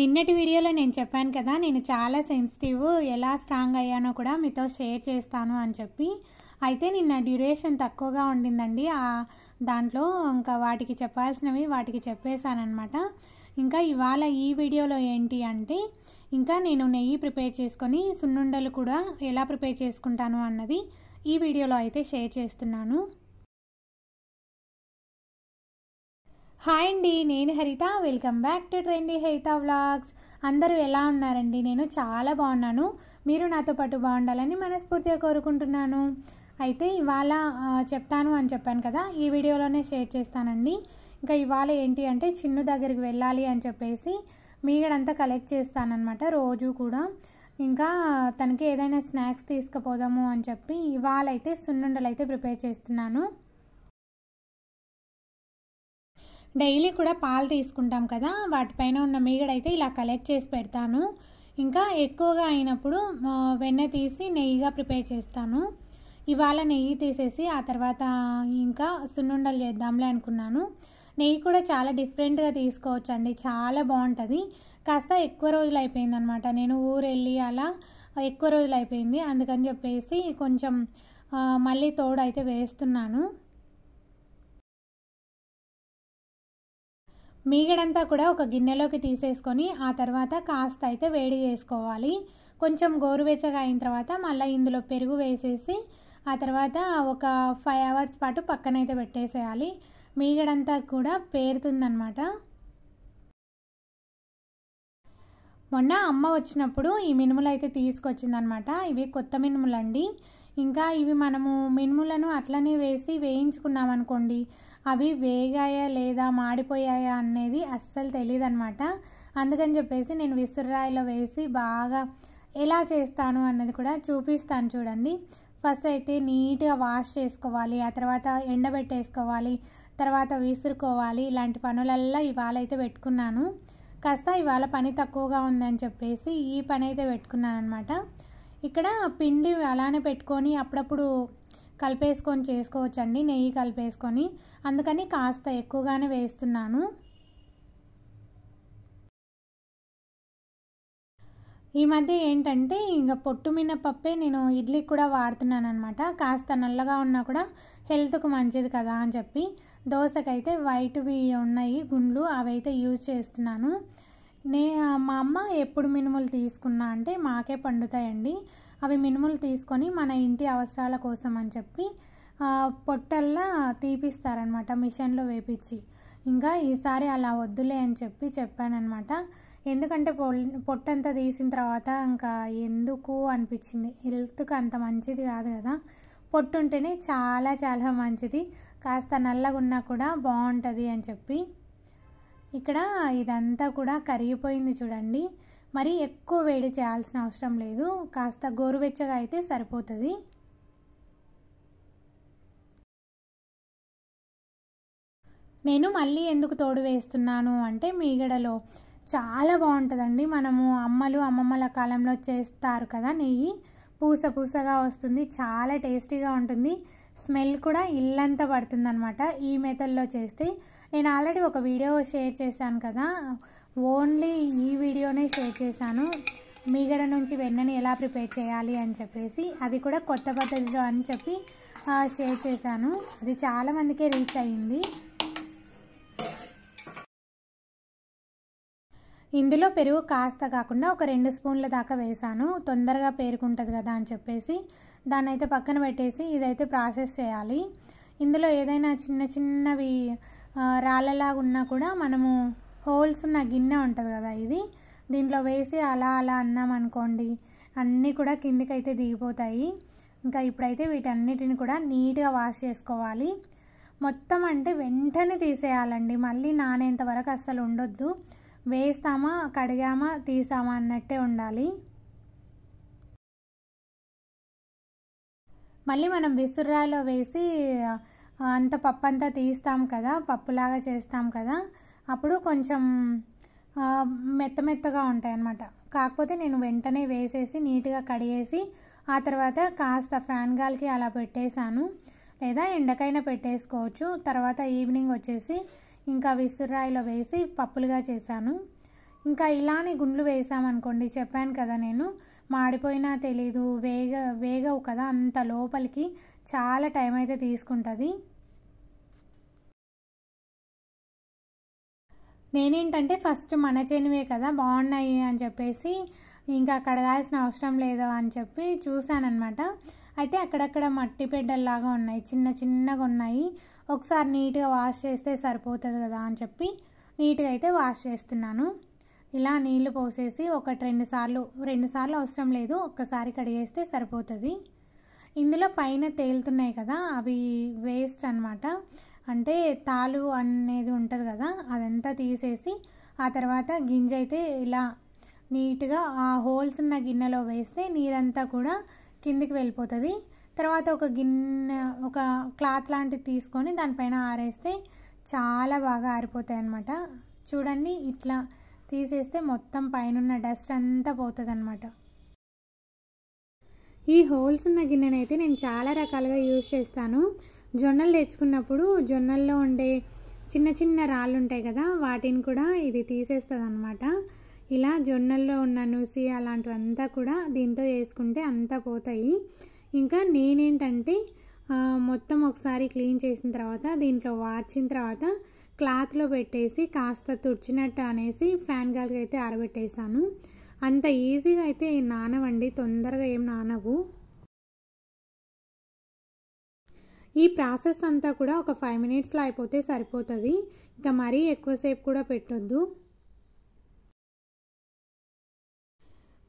నిన్నటి వీడియోలో నేను చెప్పాను కదా, నేను చాలా సెన్సిటివ్, ఎలా స్ట్రాంగ్ అయ్యానో కూడా మీతో షేర్ చేస్తాను అని చెప్పి. అయితే నిన్న డ్యూరేషన్ తక్కువగా ఉండిందండి. దాంట్లో ఇంకా వాటికి చెప్పాల్సినవి వాటికి చెప్పేశానమాట. ఇంకా ఇవాళ ఈ వీడియోలో ఏంటి అంటే, ఇంకా నేను నెయ్యి ప్రిపేర్ చేసుకొని సున్నుండలు కూడా ఎలా ప్రిపేర్ చేసుకుంటాను అన్నది ఈ వీడియోలో అయితే షేర్ చేస్తున్నాను. హాయ్ అండి, నేను హరిత. వెల్కమ్ బ్యాక్ టు ట్రెండీ హరిత వ్లాగ్స్. అందరూ ఎలా ఉన్నారండి? నేను చాలా బాగున్నాను. మీరు నాతో పాటు బాగుండాలని మనస్ఫూర్తిగా కోరుకుంటున్నాను. అయితే ఇవాళ చెప్తాను అని చెప్పాను కదా, ఈ వీడియోలోనే షేర్ చేస్తానండి. ఇంకా ఇవాళ ఏంటి అంటే, చిన్ను దగ్గరికి వెళ్ళాలి అని చెప్పేసి మీగడంతా కలెక్ట్ చేస్తానన్నమాట రోజు కూడా. ఇంకా తనకి ఏదైనా స్నాక్స్ తీసుకుపోదాము అని చెప్పి ఇవాళ అయితే సున్నుండలు అయితే ప్రిపేర్ చేస్తున్నాను. డైలీ కూడా పాలు తీసుకుంటాం కదా, వాటిపైన ఉన్న మీగడైతే ఇలా కలెక్ట్ చేసి పెడతాను. ఇంకా ఎక్కువగా అయినప్పుడు వెన్న తీసి నెయ్యిగా ప్రిపేర్ చేస్తాను. ఇవాళ నెయ్యి తీసేసి ఆ తర్వాత ఇంకా సున్నుండలు చేద్దాంలే అనుకున్నాను. నెయ్యి కూడా చాలా డిఫరెంట్గా తీసుకోవచ్చు అండి, చాలా బాగుంటుంది. కాస్త ఎక్కువ రోజులు అయిపోయింది అనమాట, నేను ఊరు వెళ్ళి అలా ఎక్కువ రోజులు అయిపోయింది. అందుకని చెప్పేసి కొంచెం మళ్ళీ తోడు అయితే వేస్తున్నాను. మీగడంతా కూడా ఒక గిన్నెలోకి తీసేసుకొని ఆ తర్వాత కాస్త అయితే వేడి చేసుకోవాలి. కొంచెం గోరువెచ్చగా అయిన తర్వాత మళ్ళీ ఇందులో పెరుగు వేసేసి ఆ తర్వాత ఒక 5 అవర్స్ పాటు పక్కనైతే పెట్టేసేయాలి. మీగడంతా కూడా పేరుతుందనమాట. మొన్న అమ్మ వచ్చినప్పుడు ఈ మినుములు అయితే తీసుకొచ్చిందనమాట. ఇవి కొత్త మినుములండి. ఇంకా ఇవి మనము మినుములను అట్లనే వేసి వేయించుకున్నామనుకోండి, అవి వేగాయా లేదా మాడిపోయాయా అనేది అస్సలు తెలియదు అనమాట. అందుకని చెప్పేసి నేను విసురాయిలో వేసి బాగా ఎలా చేస్తాను అన్నది కూడా చూపిస్తాను చూడండి. ఫస్ట్ అయితే నీట్గా వాష్ చేసుకోవాలి, ఆ తర్వాత ఎండబెట్టేసుకోవాలి, తర్వాత విసురుకోవాలి. ఇలాంటి పనులల్లా ఇవాళ అయితే పెట్టుకున్నాను. కాస్త ఇవాళ పని తక్కువగా ఉందని చెప్పేసి ఈ పని అయితే పెట్టుకున్నాను అనమాట. ఇక్కడ పిండి అలానే పెట్టుకొని అప్పుడప్పుడు కలిపేసుకొని చేసుకోవచ్చండి, నెయ్యి కలిపేసుకొని. అందుకని కాస్త ఎక్కువగానే వేస్తున్నాను. ఈ మధ్య ఏంటంటే ఇంకా పొట్టు మినపప్పే నేను ఇడ్లీకి కూడా వాడుతున్నాను అనమాట. కాస్త నల్లగా ఉన్నా కూడా హెల్త్కు మంచిది కదా అని చెప్పి. దోశకైతే వైట్వి ఉన్నాయి గుండ్లు, అవి అయితే యూజ్ చేస్తున్నాను. మా అమ్మ ఎప్పుడు మినుములు తీసుకున్నా అంటే మాకే పండుతాయండి. అవి మినుములు తీసుకొని మన ఇంటి అవసరాల కోసం అని చెప్పి పొట్టల్లా తీపిస్తారనమాట, మిషన్లో వేపించి. ఇంకా ఈసారి అలా వద్దులే అని చెప్పి చెప్పానమాట. ఎందుకంటే పొట్టంతా తీసిన తర్వాత ఇంకా ఎందుకు అనిపించింది. హెల్త్కి అంత మంచిది కాదు కదా, పొట్టు ఉంటేనే చాలా చాలా మంచిది. కాస్త నల్లగా ఉన్నా కూడా బాగుంటుంది అని చెప్పి. ఇక్కడ ఇదంతా కూడా కరిగిపోయింది చూడండి. మరి ఎక్కువ వేడి చేయాల్సిన అవసరం లేదు, కాస్త గోరువెచ్చగా అయితే సరిపోతుంది. నేను మళ్ళీ ఎందుకు తోడు వేస్తున్నాను అంటే, మీగడలో చాలా బాగుంటుందండి. మనము అమ్మమ్మల కాలంలో చేస్తారు కదా నెయ్యి, పూస పూసగా వస్తుంది, చాలా టేస్టీగా ఉంటుంది. స్మెల్ కూడా ఇల్లంతా పడుతుంది అనమాట ఈ మెథడ్లో చేస్తే. నేను ఆల్రెడీ ఒక వీడియో షేర్ చేశాను కదా, ఓన్లీ ఈ వీడియోనే షేర్ చేశాను, మీగడ నుంచి వెన్నని ఎలా ప్రిపేర్ చేయాలి అని చెప్పేసి. అది కూడా కొత్త పద్ధతిలో అని చెప్పి షేర్ చేశాను. అది చాలామందికే రీచ్ అయ్యింది. ఇందులో పెరుగు కాస్త కాకుండా ఒక 2 స్పూన్ల దాకా వేసాను, తొందరగా పేరుకుంటుంది కదా అని చెప్పేసి. దాన్ని అయితే పక్కన పెట్టేసి ఇదైతే ప్రాసెస్ చేయాలి. ఇందులో ఏదైనా చిన్న చిన్నవి రాళ్ళలాగా ఉన్నా కూడా మనము హోల్స్ ఉన్న గిన్నె ఉంటుంది కదా, ఇది దీంట్లో వేసి అలా అలా అన్నామనుకోండి, అన్నీ కూడా కిందికైతే దిగిపోతాయి. ఇంకా ఇప్పుడైతే వీటన్నిటిని కూడా నీట్గా వాష్ చేసుకోవాలి. మొత్తం అంటే వెంటనే తీసేయాలండి, మళ్ళీ నానేంత వరకు అస్సలు ఉండొద్దు. వేస్తామా కడిగామా తీసామా అన్నట్టే ఉండాలి. మళ్ళీ మనం విసురాలో వేసి అంత పప్పు అంతా తీస్తాం కదా, పప్పులాగా చేస్తాం కదా, అప్పుడు కొంచెం మెత్తగా ఉంటాయి అన్నమాట. కాకపోతే నేను వెంటనే వేసేసి నీట్గా కడిగేసి ఆ తర్వాత కాస్త ఫ్యాన్ గాలికి అలా పెట్టేశాను, లేదా ఎండకైనా పెట్టేసుకోవచ్చు. తర్వాత ఈవినింగ్ వచ్చేసి ఇంకా విసురాయిలో వేసి పప్పులుగా చేశాను. ఇంకా ఇలానే గుండ్లు వేసామనుకోండి, చెప్పాను కదా నేను, మాడిపోయినా తెలీదు, వేగవు కదా, అంత లోపలికి చాలా టైం అయితే తీసుకుంటుంది. నేనేంటంటే ఫస్ట్ మన చేనువే కదా, బాగున్నాయి అని చెప్పేసి ఇంకా కడగాల్సిన అవసరం లేదు అని చెప్పి చూశానమాట. అయితే అక్కడక్కడ మట్టి పెడ్డల్లాగా ఉన్నాయి, చిన్న చిన్నగా ఉన్నాయి. ఒకసారి నీట్గా వాష్ చేస్తే సరిపోతుంది కదా అని చెప్పి నీట్గా అయితే వాష్ చేస్తున్నాను. ఇలా నీళ్లు పోసేసి రెండు సార్లు అవసరం లేదు, ఒక్కసారి కడిగేస్తే సరిపోతుంది. ఇందులో పైన తేలుతున్నాయి కదా, అవి వేస్ట్ అనమాట. అంటే తాలు అనేది ఉంటుంది కదా, అదంతా తీసేసి ఆ తర్వాత గింజ అయితే ఇలా నీట్గా ఆ హోల్స్ ఉన్న గిన్నెలో వేస్తే నీరంతా కూడా కిందికి వెళ్ళిపోతుంది. తర్వాత ఒక క్లాత్ లాంటిది తీసుకొని దానిపైన ఆరేస్తే చాలా బాగా ఆరిపోతాయి అన్నమాట. చూడండి, ఇట్లా తీసేస్తే మొత్తం పైన డస్ట్ అంతా పోతుంది అన్నమాట. ఈ హోల్స్ ఉన్న గిన్నెనైతే నేను చాలా రకాలుగా యూజ్ చేస్తాను. జొన్నలు తెచ్చుకున్నప్పుడు జొన్నల్లో ఉండే చిన్న చిన్న రాళ్ళు ఉంటాయి కదా, వాటిని కూడా ఇది తీసేస్తుంది అన్నమాట. ఇలా జొన్నల్లో ఉన్న నుసి అలాంటివంతా కూడా దీంతో వేసుకుంటే అంతా పోతాయి. ఇంకా నేనేంటంటే మొత్తం ఒకసారి క్లీన్ చేసిన తర్వాత దీంట్లో వార్చిన తర్వాత క్లాత్లో పెట్టేసి కాస్త తుడిచినట్టు అనేసి ఫ్యాన్ గాలికి అయితే ఆరబెట్టేసాను. అంత ఈజీగా అయితే నానవండి, తొందరగా ఏం నానవు. ఈ ప్రాసెస్ అంతా కూడా ఒక 5 మినిట్స్లో అయిపోతే సరిపోతుంది. ఇంకా మరీ ఎక్కువసేపు కూడా పెట్టొద్దు.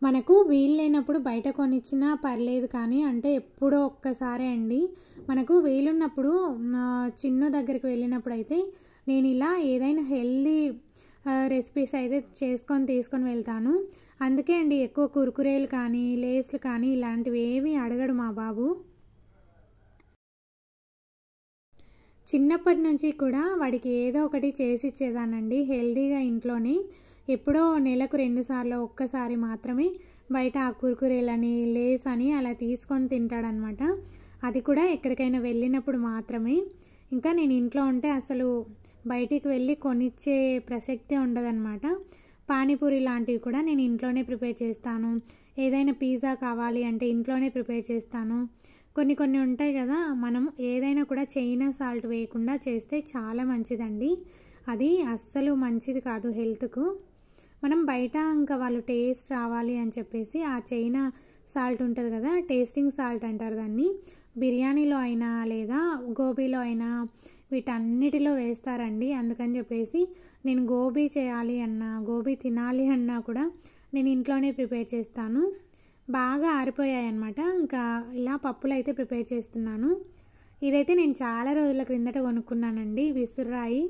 మనకు వీలు లేనప్పుడు బయట కొనిచ్చినా పర్లేదు, కానీ అంటే ఎప్పుడో ఒక్కసారే అండి. మనకు వీలున్నప్పుడు చిన్న దగ్గరికి వెళ్ళినప్పుడు అయితే నేను ఇలా ఏదైనా హెల్దీ రెసిపీస్ అయితే తీసుకొని వెళ్తాను. అందుకే అండి ఎక్కువ కుర్కురేలు కానీ లేస్లు కానీ ఇలాంటివి ఏవి అడగడు మా బాబు. చిన్నప్పటి నుంచి కూడా వాడికి ఏదో ఒకటి చేసి ఇచ్చేదానండి హెల్దీగా ఇంట్లోనే. ఎప్పుడో నెలకు 2 సార్లు ఒక్కసారి మాత్రమే బయట ఆ కుర్కురేలని లేస్ అని అలా తీసుకొని తింటాడనమాట. అది కూడా ఎక్కడికైనా వెళ్ళినప్పుడు మాత్రమే. ఇంకా నేను ఇంట్లో ఉంటే అసలు బయటికి వెళ్ళి కొనిచ్చే ప్రసక్తే ఉండదన్నమాట. పానీపూరి లాంటివి కూడా నేను ఇంట్లోనే ప్రిపేర్ చేస్తాను. ఏదైనా పిజ్జా కావాలి అంటే ఇంట్లోనే ప్రిపేర్ చేస్తాను. కొన్ని ఉంటాయి కదా, మనం ఏదైనా కూడా చైనా సాల్ట్ వేయకుండా చేస్తే చాలా మంచిదండి. అది అస్సలు మంచిది కాదు హెల్త్కు. మనం బయట ఇంకా వాళ్ళు టేస్ట్ రావాలి అని చెప్పేసి ఆ చైనా సాల్ట్ ఉంటుంది కదా, టేస్టింగ్ సాల్ట్ అంటారు దాన్ని, బిర్యానీలో అయినా లేదా గోబీలో అయినా వీటన్నిటిలో వేస్తారండి. అందుకని చెప్పేసి నేను గోబీ చేయాలి అన్నా, గోబీ తినాలి అన్నా కూడా నేను ఇంట్లోనే ప్రిపేర్ చేస్తాను. బాగా ఆరిపోయాయి అన్నమాట. ఇంకా ఇలా పప్పులు అయితే ప్రిపేర్ చేస్తున్నాను. ఇదైతే నేను చాలా రోజుల క్రిందట కొనుక్కున్నానండి, విసురాయి.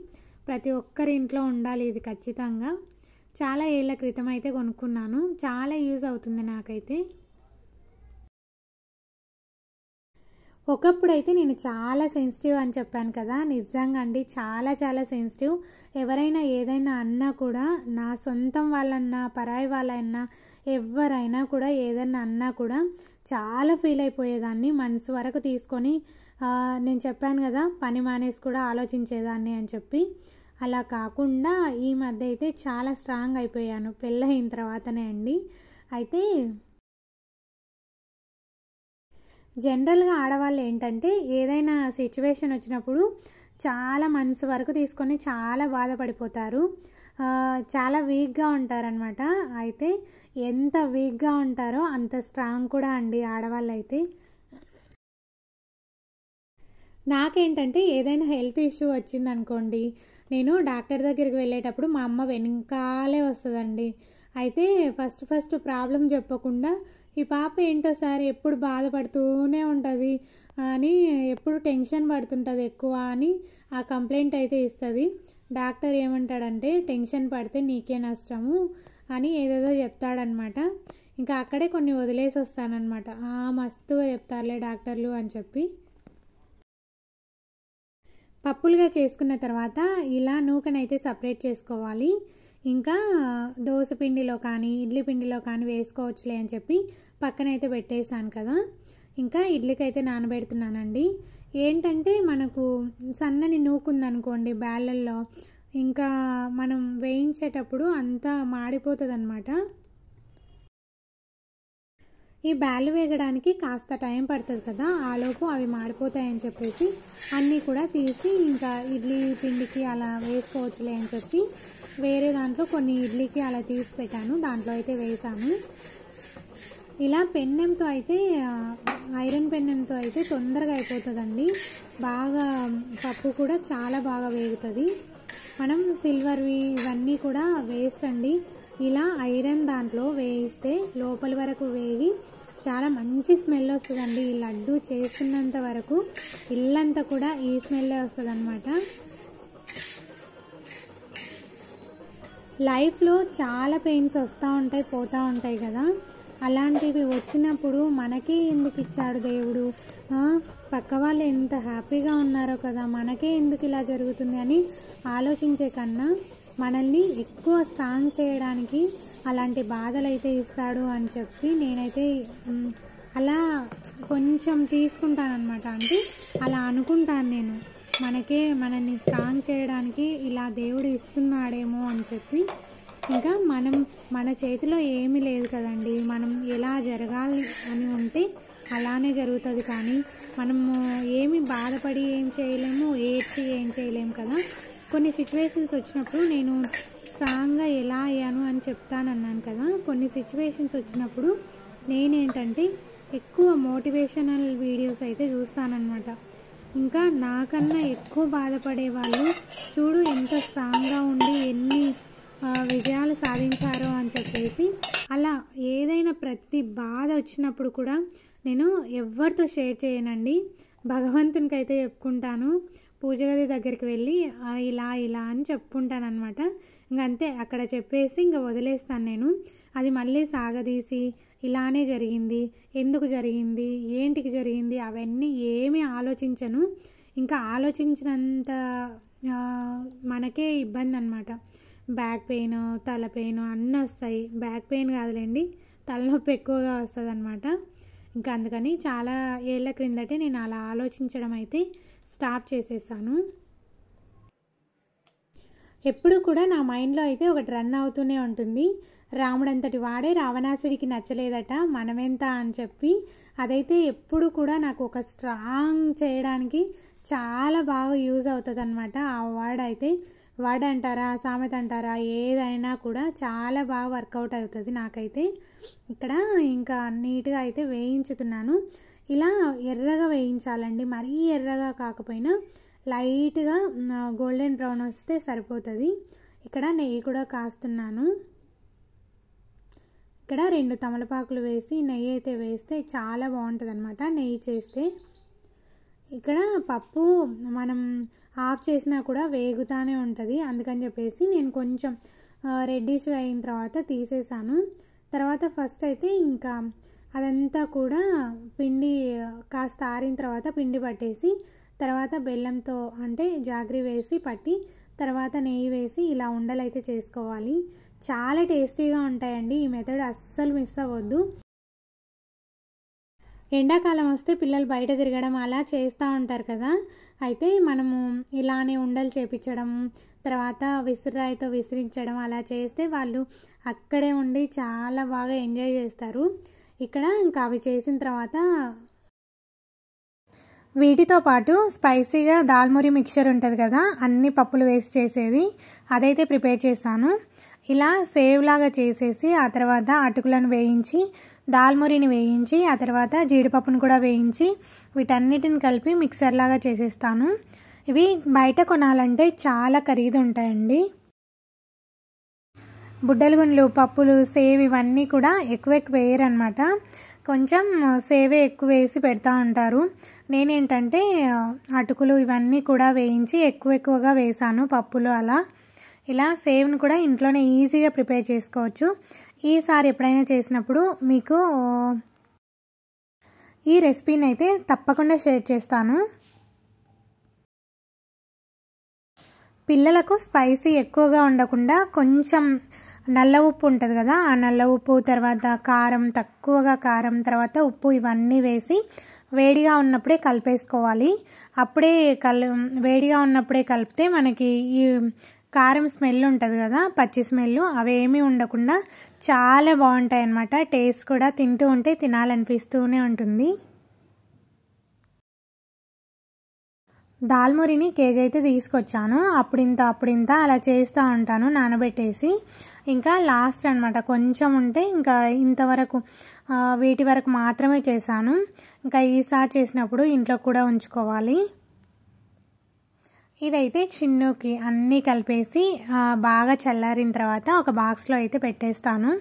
ప్రతి ఒక్కరి ఇంట్లో ఉండాలి ఇది ఖచ్చితంగా. చాలా ఏళ్ళ క్రితం అయితే కొనుక్కున్నాను. చాలా యూజ్ అవుతుంది నాకైతే. ఒకప్పుడైతే నేను చాలా సెన్సిటివ్ అని చెప్పాను కదా, నిజంగా అండి చాలా చాలా సెన్సిటివ్. ఎవరైనా ఏదైనా అన్నా కూడా, నా సొంతం వాళ్ళన్నా పరాయి వాళ్ళైనా ఎవరైనా కూడా ఏదన్నా అన్నా కూడా చాలా ఫీల్ అయిపోయేదాన్ని. మనసు వరకు తీసుకొని నేను చెప్పాను కదా పని మానేసి కూడా ఆలోచించేదాన్ని అని చెప్పి. అలా కాకుండా ఈ మధ్య అయితే చాలా స్ట్రాంగ్ అయిపోయాను, పెళ్ళయిన తర్వాతనే అండి. అయితే జనరల్గా ఆడవాళ్ళు ఏంటంటే ఏదైనా సిచ్యువేషన్ వచ్చినప్పుడు చాలా మనసు వరకు తీసుకొని చాలా బాధపడిపోతారు, చాలా వీక్గా ఉంటారనమాట. అయితే ఎంత వీక్గా ఉంటారో అంత స్ట్రాంగ్ కూడా అండి ఆడవాళ్ళు అయితే. నాకేంటంటే ఏదైనా హెల్త్ ఇష్యూ వచ్చిందనుకోండి, నేను డాక్టర్ దగ్గరికి వెళ్ళేటప్పుడు మా అమ్మ వెనకాలే వస్తుందండి. అయితే ఫస్ట్ ప్రాబ్లం చెప్పకుండా ఈ పాప ఏంటో సార్ ఎప్పుడు బాధపడుతూనే ఉంటుంది అని, ఎప్పుడు టెన్షన్ పడుతుంటుంది ఎక్కువ అని ఆ కంప్లైంట్ అయితే ఇస్తుంది. డాక్టర్ ఏమంటాడంటే టెన్షన్ పడితే నీకే నష్టము అని ఏదేదో చెప్తాడనమాట. ఇంకా అక్కడే కొన్ని వదిలేసి వస్తానన్నమాట. మస్తుగా చెప్తారులే డాక్టర్లు అని చెప్పి. పప్పులుగా చేసుకున్న తర్వాత ఇలా నూకనైతే సపరేట్ చేసుకోవాలి. ఇంకా దోశ పిండిలో కానీ ఇడ్లీ పిండిలో కానీ వేసుకోవచ్చులే అని చెప్పి పక్కనైతే పెట్టేశాను కదా. ఇంకా ఇడ్లీకి అయితే నానబెడుతున్నానండి. ఏంటంటే మనకు సన్నని నూకుందనుకోండి బ్యాళ్ళల్లో, ఇంకా మనం వేయించేటప్పుడు అంతా మాడిపోతుంది అన్నమాట. ఈ బ్యాళ్ళు వేగడానికి కాస్త టైం పడుతుంది కదా, ఆలోపు అవి మాడిపోతాయని చెప్పేసి అన్నీ కూడా తీసి ఇంకా ఇడ్లీ పిండికి అలా వేసుకోవచ్చులే అని చెప్పి వేరే దాంట్లో కొన్ని ఇడ్లీకి అలా తీసి పెట్టాను, దాంట్లో అయితే వేసాను. ఇలా పెన్నెంతో అయితే ఐరన్ పెన్నెంతో అయితే తొందరగా అయిపోతుందండి. బాగా పప్పు కూడా చాలా బాగా వేగుతుంది. మనం సిల్వర్వి ఇవన్నీ కూడా వేస్ట్ అండి. ఇలా ఐరన్ దాంట్లో వేయిస్తే లోపల వరకు వేగి చాలా మంచి స్మెల్ వస్తుందండి. ఈ లడ్డు చేస్తున్నంత వరకు ఇల్లంతా కూడా ఈ స్మెల్లే వస్తుంది అన్నమాట. లైఫ్లో చాలా పెయిన్స్ వస్తూ ఉంటాయి, పోతూ ఉంటాయి కదా, అలాంటివి వచ్చినప్పుడు మనకే ఎందుకు ఇచ్చాడు దేవుడు, పక్క వాళ్ళు ఎంత హ్యాపీగా ఉన్నారో కదా, మనకే ఎందుకు ఇలా జరుగుతుంది అని ఆలోచించే కన్నా మనల్ని ఎక్కువ స్ట్రాంగ్ చేయడానికి అలాంటి బాధలు అయితే ఇస్తాడు అని చెప్పి నేనైతే అలా కొంచెం తీసుకుంటానన్నమాట. అంటే అలా అనుకుంటాను నేను, మనల్ని స్ట్రాంగ్ చేయడానికి ఇలా దేవుడు ఇస్తున్నాడేమో అని చెప్పి. ఇంకా మన చేతిలో ఏమీ లేదు కదండి, మనం ఎలా జరగాలి అని ఉంటే అలానే జరుగుతుంది. కానీ మనము ఏమి బాధపడి ఏం చేయలేము, ఏడ్చి ఏం చేయలేము కదా. కొన్ని సిచ్యువేషన్స్ వచ్చినప్పుడు నేను స్ట్రాంగ్గా ఎలా అయ్యాను అని చెప్తానన్నాను కదా, కొన్ని సిచ్యువేషన్స్ వచ్చినప్పుడు నేనేంటంటే ఎక్కువ మోటివేషనల్ వీడియోస్ అయితే చూస్తానన్నమాట. ఇంకా నాకన్నా ఎక్కువ బాధపడే వాళ్ళు చూడు ఎంత స్ట్రాంగ్గా ఉండి ఎన్ని విజయాలు సాధించారో అని చెప్పేసి, అలా ఏదైనా ప్రతి బాధ వచ్చినప్పుడు కూడా నేను ఎవరితో షేర్ చేయనండి, భగవంతునికి అయితే చెప్పుకుంటాను. పూజ గది దగ్గరికి వెళ్ళి ఇలా ఇలా అని చెప్పుకుంటాను అనమాట. ఇంకంతే, అక్కడ చెప్పేసి ఇంకా వదిలేస్తాను నేను. అది మళ్ళీ సాగదీసి ఇలానే జరిగింది, ఎందుకు జరిగింది, ఏంటికి జరిగింది అవన్నీ ఏమీ ఆలోచించను. ఇంకా ఆలోచించినంత మనకే ఇబ్బంది అనమాట. బ్యాక్ పెయిన్, తల పెయిన్ అన్నీ వస్తాయి. బ్యాక్ పెయిన్ కాదులేండి, తలనొప్పి ఎక్కువగా వస్తుంది అనమాట. ఇంకా అందుకని చాలా ఏళ్ళ క్రిందటే నేను అలా ఆలోచించడం అయితే స్టాప్ చేసేసాను. ఎప్పుడు కూడా నా మైండ్లో అయితే ఒకటి రన్ అవుతూనే ఉంటుంది, రాముడంతటి వాడే రావణాసుడికి నచ్చలేదట మనమెంత అని చెప్పి. అదైతే ఎప్పుడు కూడా నాకు ఒక స్ట్రాంగ్ చేయడానికి చాలా బాగా యూజ్ అవుతుంది అనమాట. ఆ వర్డ్ అయితే, వర్డ్ అంటారా సామెత అంటారా ఏదైనా కూడా చాలా బాగా వర్కౌట్ అవుతుంది నాకైతే. ఇక్కడ ఇంకా నీట్గా అయితే వేయించుతున్నాను. ఇలా ఎర్రగా వేయించాలండి, మరీ ఎర్రగా కాకపోయినా లైట్గా గోల్డెన్ బ్రౌన్ వస్తే సరిపోతుంది. ఇక్కడ నెయ్యి కూడా కాస్తున్నాను. ఇక్కడ 2 తమలపాకులు వేసి నెయ్యి అయితే వేస్తే చాలా బాగుంటుంది అనమాట నెయ్యి చేస్తే. ఇక్కడ పప్పు మనం ఆఫ్ చేసినా కూడా వేగుతానే ఉంటుంది, అందుకని చెప్పేసి నేను కొంచెం రెడ్డిష్గా అయిన తర్వాత తీసేసాను. తర్వాత ఫస్ట్ అయితే ఇంకా అదంతా కూడా పిండి కాస్త ఆరిన తర్వాత పిండి పట్టేసి, తర్వాత బెల్లంతో అంటే జాగ్రీ వేసి పట్టి, తర్వాత నెయ్యి వేసి ఇలా ఉండలు అయితే చేసుకోవాలి. చాలా టేస్టీగా ఉంటాయండి, ఈ మెథడ్ అస్సలు మిస్ అవ్వద్దు. ఎండాకాలం వస్తే పిల్లలు బయట తిరగడం అలా చేస్తూ ఉంటారు కదా, అయితే మనము ఇలానే ఉండలు చేపించడం, తర్వాత విసిరాయితో విసిరించడం అలా చేస్తే వాళ్ళు అక్కడే ఉండి చాలా బాగా ఎంజాయ్ చేస్తారు. ఇక్కడ ఇంకా అవి చేసిన తర్వాత వీటితో పాటు స్పైసీగా దాల్మురి మిక్చర్ ఉంటుంది కదా, అన్ని పప్పులు వేసి చేసేది, అదైతే ప్రిపేర్ చేశాను. ఇలా సేవ్ లాగా చేసేసి ఆ తర్వాత అటుకులను వేయించి, దాల్మురిని వేయించి, ఆ తర్వాత జీడిపప్పును కూడా వేయించి వీటన్నిటిని కలిపి మిక్సర్ లాగా చేసేస్తాను. ఇవి బయట కొనాలంటే చాలా ఖరీదు ఉంటాయండి. బుడ్డల గుండ్లు, పప్పులు, సేవ్ ఇవన్నీ కూడా ఎక్కువ వేయరనమాట, కొంచెం సేవే ఎక్కువ వేసి పెడతా ఉంటారు. నేనేంటంటే అటుకులు ఇవన్నీ కూడా వేయించి ఎక్కువగా వేసాను పప్పులు. అలా ఇలా సేవ్ను కూడా ఇంట్లోనే ఈజీగా ప్రిపేర్ చేసుకోవచ్చు. ఈసారి ఎప్పుడైనా చేసినప్పుడు మీకు ఈ రెసిపీని అయితే తప్పకుండా షేర్ చేస్తాను. పిల్లలకు స్పైసీ ఎక్కువగా ఉండకుండా కొంచెం నల్ల ఉప్పు ఉంటుంది కదా, ఆ నల్ల ఉప్పు, తర్వాత కారం, తక్కువగా కారం, తర్వాత ఉప్పు ఇవన్నీ వేసి వేడిగా ఉన్నప్పుడే కలిపేసుకోవాలి. అప్పుడే వేడిగా ఉన్నప్పుడే కలిపితే మనకి ఈ కారం స్మెల్ ఉంటుంది కదా, పచ్చి స్మెల్, అవేమీ ఉండకుండా చాలా బాగుంటాయి అన్నమాట. టేస్ట్ కూడా తింటూ ఉంటే తినాలనిపిస్తూనే ఉంటుంది. దాల్మురిని కేజీ అయితే తీసుకొచ్చాను. అప్పుడింత అలా చేస్తూ ఉంటాను నానబెట్టేసి. ఇంకా లాస్ట్ అనమాట కొంచెం ఉంటే ఇంకా ఇంతవరకు వీటి వరకు మాత్రమే చేశాను. ఇంకా ఈసారి చేసినప్పుడు ఇంట్లో కూడా ఉంచుకోవాలి. ఇదైతే చిన్నుకి అన్నీ కలిపేసి బాగా చల్లారిన తర్వాత ఒక బాక్స్లో అయితే పెట్టేస్తాను.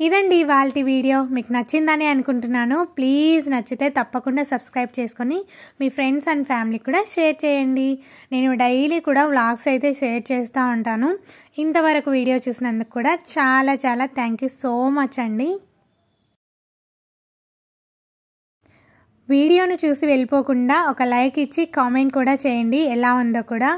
ఇదండి ఇవాల్టి వీడియో. మీకు నచ్చిందని అనుకుంటున్నాను. ప్లీజ్ నచ్చితే తప్పకుండా సబ్స్క్రైబ్ చేసుకొని మీ ఫ్రెండ్స్ అండ్ ఫ్యామిలీకి కూడా షేర్ చేయండి. నేను డైలీ కూడా వ్లాగ్స్ అయితే షేర్ చేస్తూ ఉంటాను. ఇంతవరకు వీడియో చూసినందుకు కూడా చాలా చాలా థ్యాంక్ యూ సో మచ్ అండి. వీడియోను చూసి వెళ్ళిపోకుండా ఒక లైక్ ఇచ్చి కామెంట్ కూడా చేయండి ఎలా ఉందో కూడా.